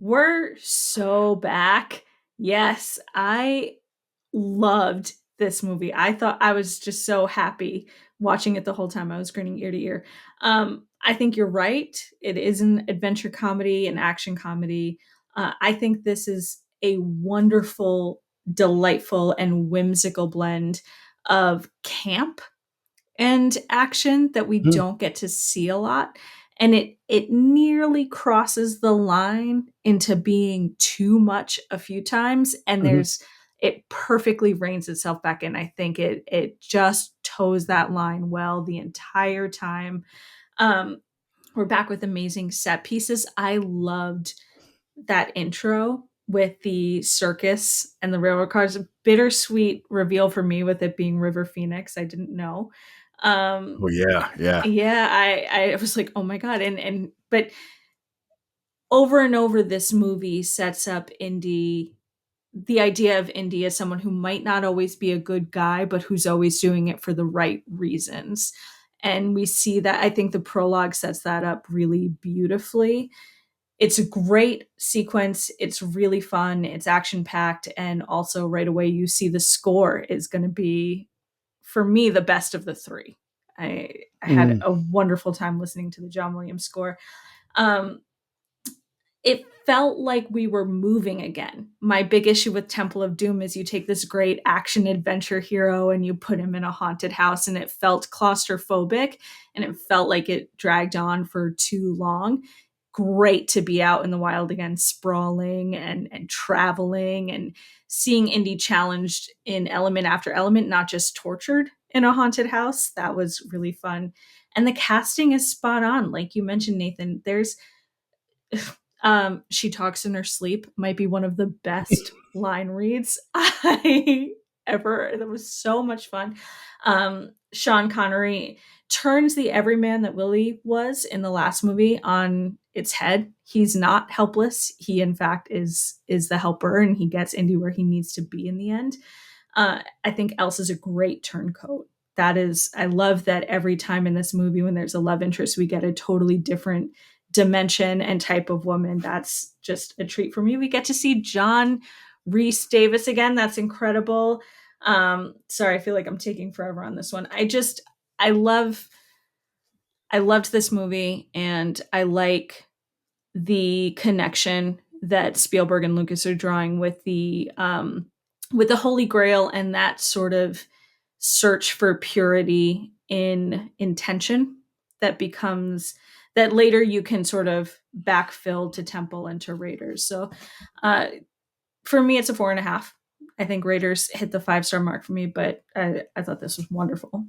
We're so back. Yes, I loved this movie. I thought I was just so happy watching it the whole time. I was grinning ear to ear. I think you're right. It is an adventure comedy, an action comedy. I think this is a wonderful, delightful, and whimsical blend of camp and action that we Mhm, don't get to see a lot, and it nearly crosses the line into being too much a few times, and mhm. there's it perfectly reins itself back in. I think it just toes that line well the entire time. um we're back with amazing set pieces. I loved that intro with the circus and the railroad cars. A bittersweet reveal for me with it being River Phoenix. I didn't know. Oh, Um, yeah, yeah. yeah, I was like, oh my god, and but over and over, this movie sets up Indy. The idea of Indy as someone who might not always be a good guy, but who's always doing it for the right reasons. And we see that. I think the prologue sets that up really beautifully. It's a great sequence. It's really fun. It's action packed. And also, right away, you see the score is going to be, for me, the best of the three. I had Mm. a wonderful time listening to the John Williams score. Um, it felt like we were moving again. My big issue with Temple of Doom is you take this great action adventure hero and you put him in a haunted house, and it felt claustrophobic and it felt like it dragged on for too long. Great to be out in the wild again, sprawling and traveling and seeing Indy challenged in element after element, not just tortured in a haunted house. That was really fun. And the casting is spot on. Like you mentioned, Nathan, there's she talks in her sleep might be one of the best line reads I ever. That was so much fun. Sean Connery turns the everyman that Willie was in the last movie on its head. He's not helpless. He, in fact, is the helper, and he gets Indy where he needs to be in the end. I think Elsa's a great turncoat. That is, I love that every time in this movie when there's a love interest, we get a totally different dimension and type of woman. That's just a treat for me. We get to see John Reese Davis again. That's incredible. Sorry, I feel like I'm taking forever on this one. I love I loved this movie, and I like the connection that Spielberg and Lucas are drawing with the Holy Grail and that sort of search for purity in intention that becomes that later you can sort of backfill to Temple and to Raiders. So uh, for me, it's a 4.5. I think Raiders hit the 5-star mark for me, but I thought this was wonderful.